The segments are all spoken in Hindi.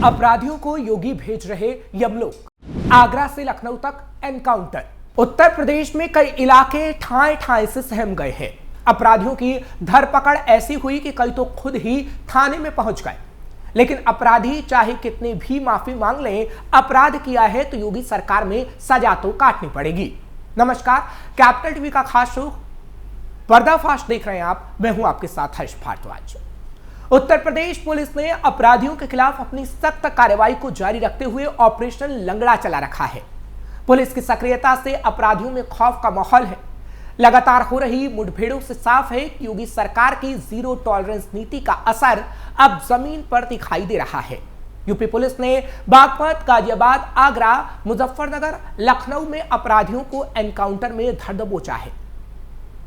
अपराधियों को योगी भेज रहे यमलोक। आगरा से लखनऊ तक एनकाउंटर। उत्तर प्रदेश में कई इलाके ठाए ठाए से सहम गए हैं। अपराधियों की धरपकड़ ऐसी हुई कि कई तो खुद ही थाने में पहुंच गए। लेकिन अपराधी चाहे कितनी भी माफी मांग लें, अपराध किया है तो योगी सरकार में सजा तो काटनी पड़ेगी। नमस्कार, कैपिटल टीवी का खास शो पर्दाफाश देख रहे हैं आप। मैं हूं आपके साथ हर्ष भारद्वाज। उत्तर प्रदेश पुलिस ने अपराधियों के खिलाफ अपनी सख्त कार्रवाई को जारी रखते हुए ऑपरेशन लंगड़ा चला रखा है। पुलिस की सक्रियता से अपराधियों में खौफ का माहौल है। लगातार हो रही मुठभेड़ों से साफ है कि योगी सरकार की जीरो टॉलरेंस नीति का असर अब जमीन पर दिखाई दे रहा है। यूपी पुलिस ने बागपत, गाजियाबाद, आगरा, मुजफ्फरनगर, लखनऊ में अपराधियों को एनकाउंटर में धर दबोचा है।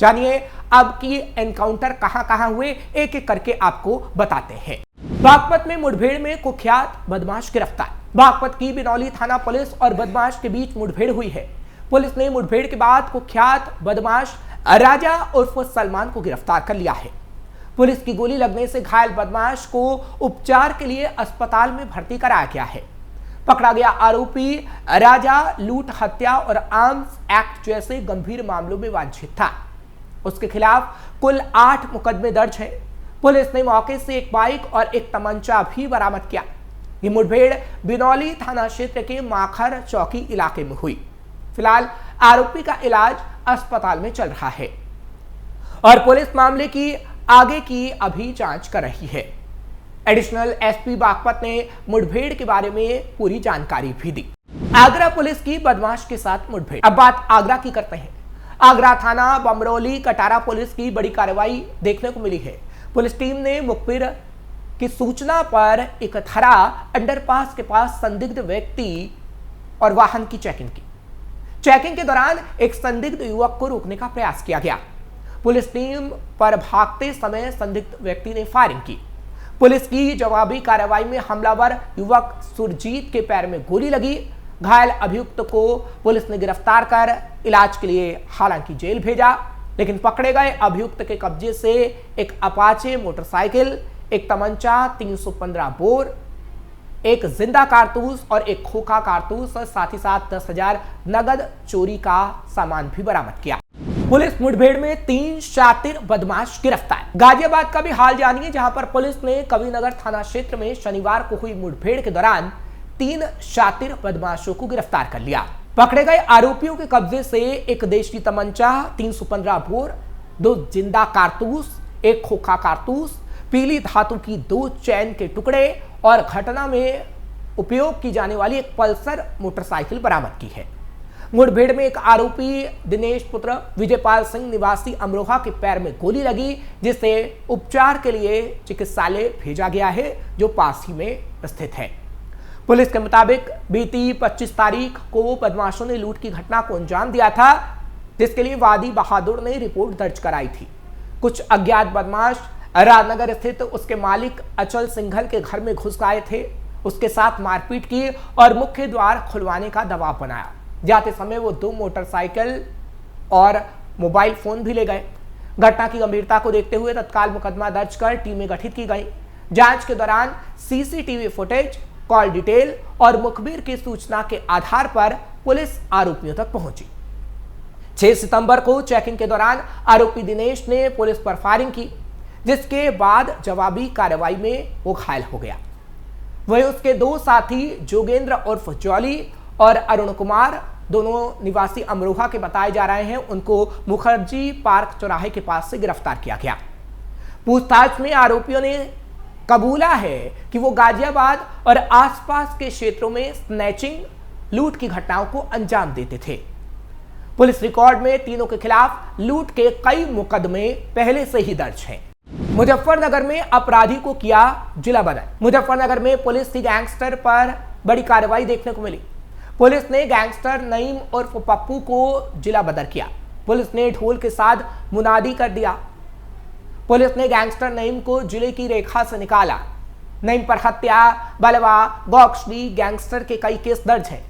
जानिए अब की एनकाउंटर कहां हुए, एक एक करके आपको बताते हैं। बागपत में मुठभेड़ में कुख्यात बदमाश गिरफ्तार। बागपत की बिनौली थाना पुलिस और बदमाश के बीच मुठभेड़ हुई है। पुलिस ने मुठभेड़ के बाद कुख्यात बदमाश राजा उर्फ सलमान को गिरफ्तार कर लिया है। पुलिस की गोली लगने से घायल बदमाश को उपचार के लिए अस्पताल में भर्ती कराया गया है। पकड़ा गया आरोपी राजा लूट, हत्या और आर्म्स एक्ट जैसे गंभीर मामलों में वांछित था। उसके खिलाफ कुल 8 मुकदमे दर्ज हैं। पुलिस ने मौके से एक बाइक और एक तमंचा भी बरामद किया। ये मुठभेड़ बिनौली थाना क्षेत्र के माखर चौकी इलाके में हुई। फिलहाल आरोपी का इलाज अस्पताल में चल रहा है और पुलिस मामले की आगे की अभी जांच कर रही है। एडिशनल एसपी बागपत ने मुठभेड़ के बारे में पूरी जानकारी भी दी। आगरा पुलिस की बदमाश के साथ मुठभेड़। अब बात आगरा की करते हैं। आगरा थाना बमरौली कटारा पुलिस की बड़ी कार्रवाई देखने को मिली है। पुलिस टीम ने मुखबिर की सूचना पर एक थरा अंडरपास के पास संदिग्ध व्यक्ति और वाहन की चेकिंग की। चेकिंग के दौरान एक संदिग्ध युवक को रोकने का प्रयास किया गया। पुलिस टीम पर भागते समय संदिग्ध व्यक्ति ने फायरिंग की। पुलिस की जवाबी कार्रवाई में हमलावर युवक सुरजीत के पैर में गोली लगी। घायल अभियुक्त को पुलिस ने गिरफ्तार कर इलाज के लिए हालांकि जेल भेजा, लेकिन पकड़े गए अभियुक्त के कब्जे से एक अपाचे मोटरसाइकिल, एक तमंचा, 315 बोर, एक जिंदा कारतूस और एक खोखा कारतूस और साथ ही साथ 10,000 नगद चोरी का सामान भी बरामद किया। पुलिस मुठभेड़ में 3 शातिर बदमाश गिरफ्तार। गाजियाबाद का भी हाल जानिए, जहां पर पुलिस ने कविनगर थाना क्षेत्र में शनिवार को हुई मुठभेड़ के दौरान 3 शातिर बदमाशों को गिरफ्तार कर लिया। पकड़े गए आरोपियों के कब्जे से एक देशी तमंचा, 315 बोर, 2 जिंदा कारतूस, एक खोखा कारतूस, पीली धातु की 2 चैन के टुकड़े और घटना में उपयोग की जाने वाली एक पल्सर मोटरसाइकिल बरामद की है। मुठभेड़ में एक आरोपी दिनेश पुत्र विजयपाल सिंह निवासी अमरोहा के पैर में गोली लगी, जिसे उपचार के लिए चिकित्सालय भेजा गया है, जो पास ही में स्थित है। पुलिस के मुताबिक बीती 25 तारीख को बदमाशों ने लूट की घटना को अंजाम दिया था, जिसके लिए वादी बहादुर ने रिपोर्ट दर्ज कराई थी। कुछ अज्ञात बदमाश राजनगर स्थित उसके मालिक अचल सिंघल के घर में घुस गए थे, उसके साथ मारपीट की और मुख्य द्वार खुलवाने का दबाव बनाया। जाते समय वो 2 मोटरसाइकिल और मोबाइल फोन भी ले गए। घटना की गंभीरता को देखते हुए तत्काल मुकदमा दर्ज कर टीमें गठित की गई। जांच के दौरान सीसीटीवी फुटेज, कॉल डिटेल और मुखबिर की सूचना के आधार पर पुलिस आरोपियों तक पहुंची। 6 सितंबर को चेकिंग के दौरान आरोपी दिनेश ने पुलिस पर फायरिंग की, जिसके बाद जवाबी कार्रवाई में वो घायल हो गया। वहीं उसके 2 साथी जोगेंद्र उर्फ जॉली और अरुण कुमार, दोनों निवासी अमरोहा के बताए जा रहे हैं, उनको मुखर्जी पार्क चौराहे के पास से गिरफ्तार किया गया। पूछताछ में आरोपियों ने कबूला है कि वो गाजियाबाद और आसपास के क्षेत्रों में स्नैचिंग, लूट की घटनाओं को अंजाम देते थे। पुलिस रिकॉर्ड में तीनों के खिलाफ लूट के कई मुकदमे पहले से ही दर्ज हैं। मुजफ्फरनगर में अपराधी को किया जिला बदल। मुजफ्फरनगर में पुलिस की गैंगस्टर पर बड़ी कार्रवाई देखने को मिली। पुलिस ने गैंगस्टर नईम उर्फ पप्पू को जिला बदर किया। पुलिस ने ढोल के साथ मुनादी कर दिया। पुलिस ने गैंगस्टर नईम को जिले की रेखा से निकाला। नईम पर हत्या, बलवा, गौकशली, गैंगस्टर के कई केस दर्ज हैं।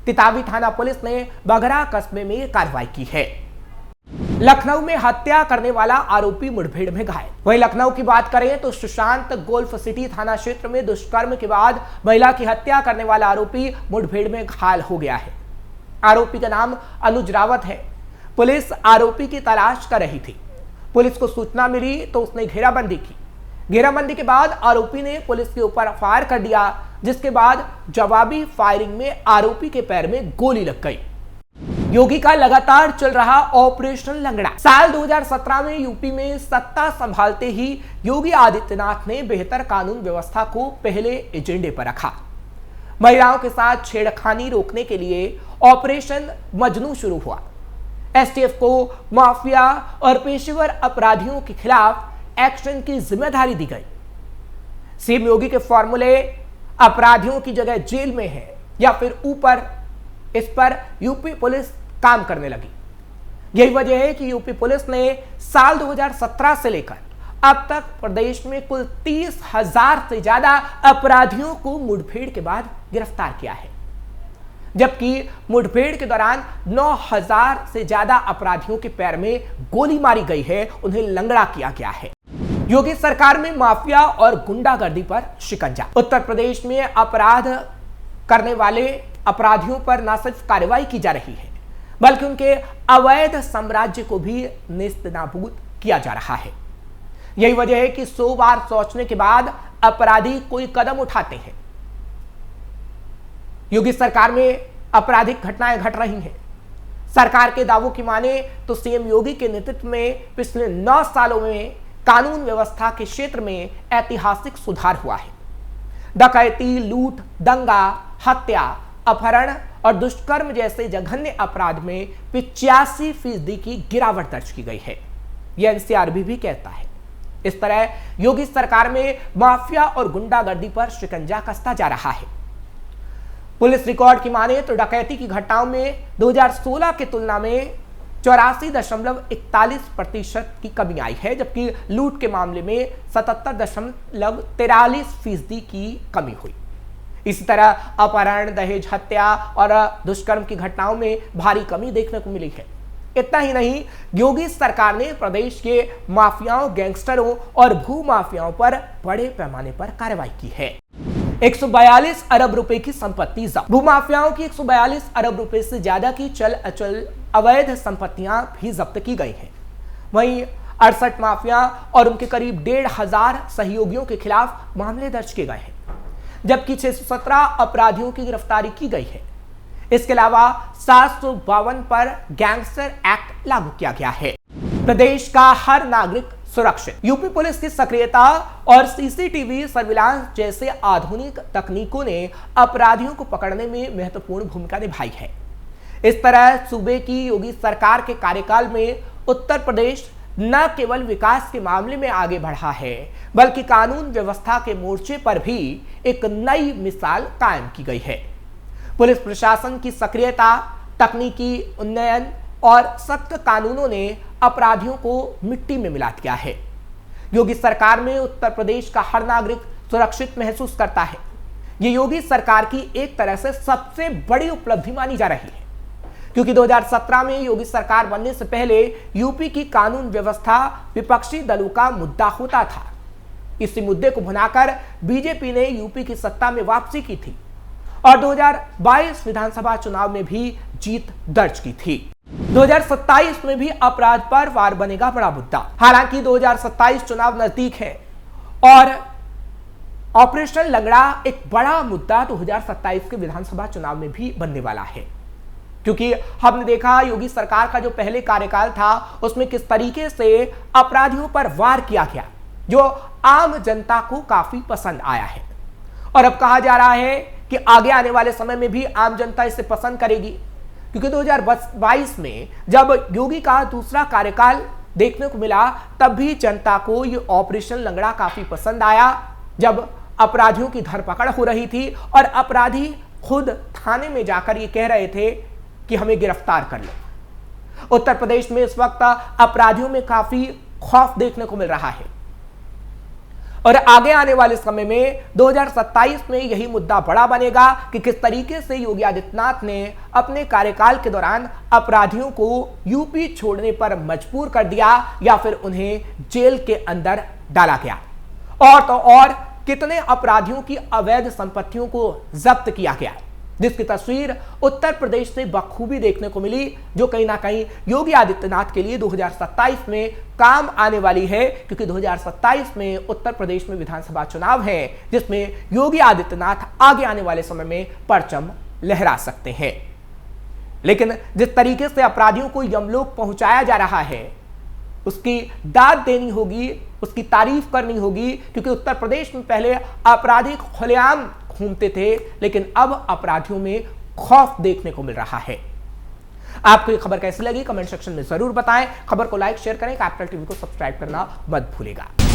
तितावी थाना पुलिस ने बघरा कस्बे में कार्रवाई की है। लखनऊ में हत्या करने वाला आरोपी मुठभेड़ में घायल। वहीं लखनऊ की बात करें तो सुशांत गोल्फ सिटी थाना क्षेत्र में दुष्कर्म के बाद महिला की हत्या करने वाला आरोपी मुठभेड़ में घायल हो गया है। आरोपी का नाम अनुज रावत है। पुलिस आरोपी की तलाश कर रही थी। पुलिस को सूचना मिली तो उसने घेराबंदी की। घेराबंदी के बाद आरोपी ने पुलिस के ऊपर फायर कर दिया, जिसके बाद जवाबी फायरिंग में आरोपी के पैर में गोली लग गई। योगी का लगातार चल रहा ऑपरेशन लंगड़ा। साल 2017 में यूपी में सत्ता संभालते ही योगी आदित्यनाथ ने बेहतर कानून व्यवस्था को पहले एजेंडे पर रखा। महिलाओं के साथ छेड़खानी रोकने के लिए ऑपरेशन मजनू शुरू हुआ। एसटीएफ को माफिया और पेशेवर अपराधियों के खिलाफ एक्शन की जिम्मेदारी दी गई। सीएम योगी के फॉर्मूले अपराधियों की जगह जेल में है या फिर ऊपर, इस पर यूपी पुलिस काम करने लगी। यही वजह है कि यूपी पुलिस ने साल 2017 से लेकर अब तक प्रदेश में कुल 30,000 से ज्यादा अपराधियों को मुठभेड़ के बाद गिरफ्तार किया है, जबकि मुठभेड़ के दौरान 9,000 से ज्यादा अपराधियों के पैर में गोली मारी गई है, उन्हें लंगड़ा किया गया है। योगी सरकार में माफिया और गुंडागर्दी पर शिकंजा। उत्तर प्रदेश में अपराध करने वाले अपराधियों पर न सिर्फ कार्रवाई की जा रही है, बल्कि उनके अवैध साम्राज्य को भी नेस्तनाबूद किया जा रहा है। यही वजह है कि 100 बार सोचने के बाद अपराधी कोई कदम उठाते हैं। योगी सरकार में आपराधिक घटनाएं घट रही हैं। सरकार के दावों की माने तो सीएम योगी के नेतृत्व में पिछले 9 सालों में कानून व्यवस्था के क्षेत्र में ऐतिहासिक सुधार हुआ है। डकैती, लूट, दंगा, हत्या, अपहरण और दुष्कर्म जैसे जघन्य अपराध में 85% की गिरावट दर्ज की गई है, यह एनसीआरबी भी कहता है। इस तरह योगी सरकार में माफिया और गुंडागर्दी पर शिकंजा कसता जा रहा है। पुलिस रिकॉर्ड की माने तो डकैती की घटनाओं में 2016 की तुलना में 84.41% की कमी आई है, जबकि लूट के मामले में 77.43% की कमी हुई। इसी तरह अपहरण, दहेज, हत्या और दुष्कर्म की घटनाओं में भारी कमी देखने को मिली है। इतना ही नहीं, योगी सरकार ने प्रदेश के माफियाओं, गैंगस्टरों और भू माफियाओं पर बड़े पैमाने पर कार्रवाई की है। 142 अरब रुपए की संपत्ति जब्त। भूमाफियाओं की 142 अरब रुपए से ज्यादा की चल अचल अवैध संपत्तियां भी जब्त की गई हैं। वहीं 68 माफिया और उनके करीब 1,500 सहयोगियों के खिलाफ मामले दर्ज किए गए हैं, जबकि 617 अपराधियों की गिरफ्तारी की गई है। इसके अलावा 752 पर गैंगस्टर एक्ट लागू किया गया है। प्रदेश का हर नागरिक सुरक्षित। यूपी पुलिस की सक्रियता और सीसीटीवी सर्विलांस जैसे आधुनिक तकनीकों ने अपराधियों को पकड़ने में महत्वपूर्ण भूमिका निभाई है। इस तरह सूबे की योगी सरकार के कार्यकाल में उत्तर प्रदेश न केवल विकास के मामले में आगे बढ़ा है, बल्कि कानून व्यवस्था के मोर्चे पर भी एक नई मिसाल कायम की गई है। पुलिस प्रशासन की सक्रियता, तकनीकी उन्नयन और सख्त कानूनों ने अपराधियों को मिट्टी में मिला दिया है। योगी सरकार में उत्तर प्रदेश का हर नागरिक सुरक्षित महसूस करता है। ये योगी सरकार की एक तरह से सबसे बड़ी उपलब्धि मानी जा रही है, क्योंकि 2017 में योगी सरकार बनने से पहले यूपी की कानून व्यवस्था विपक्षी दलों का मुद्दा होता था। इसी मुद्दे को भुनाकर बीजेपी ने यूपी की सत्ता में वापसी की थी और 2022 विधानसभा चुनाव में भी जीत दर्ज की थी। 2027 में भी अपराध पर वार बनेगा बड़ा मुद्दा। हालांकि 2027 चुनाव नजदीक है और ऑपरेशन लंगड़ा एक बड़ा मुद्दा 2027 के विधानसभा चुनाव में भी बनने वाला है, क्योंकि हमने देखा योगी सरकार का जो पहले कार्यकाल था उसमें किस तरीके से अपराधियों पर वार किया गया, जो आम जनता को काफी पसंद आया है। और अब कहा जा रहा है कि आगे आने वाले समय में भी आम जनता इसे पसंद करेगी, क्योंकि 2022 में जब योगी का दूसरा कार्यकाल देखने को मिला, तब भी जनता को ये ऑपरेशन लंगड़ा काफी पसंद आया, जब अपराधियों की धरपकड़ हो रही थी और अपराधी खुद थाने में जाकर ये कह रहे थे कि हमें गिरफ्तार कर लो। उत्तर प्रदेश में इस वक्त अपराधियों में काफी खौफ देखने को मिल रहा है और आगे आने वाले समय में 2027 में यही मुद्दा बड़ा बनेगा कि किस तरीके से योगी आदित्यनाथ ने अपने कार्यकाल के दौरान अपराधियों को यूपी छोड़ने पर मजबूर कर दिया या फिर उन्हें जेल के अंदर डाला गया। और तो और कितने अपराधियों की अवैध संपत्तियों को जब्त किया गया, जिसकी तस्वीर उत्तर प्रदेश से बखूबी देखने को मिली, जो कहीं ना कहीं योगी आदित्यनाथ के लिए 2027 में काम आने वाली है, क्योंकि 2027 में उत्तर प्रदेश में विधानसभा चुनाव है, जिसमें योगी आदित्यनाथ आगे आने वाले समय में परचम लहरा सकते हैं। लेकिन जिस तरीके से अपराधियों को यमलोक पहुंचाया जा रहा है, उसकी दाद देनी होगी, उसकी तारीफ करनी होगी, क्योंकि उत्तर प्रदेश में पहले अपराधी खुलेआम घूमते थे, लेकिन अब अपराधियों में खौफ देखने को मिल रहा है। आपको ये खबर कैसी लगी कमेंट सेक्शन में जरूर बताएं। खबर को लाइक शेयर करें, कैपिटल टीवी को सब्सक्राइब करना मत भूलिएगा।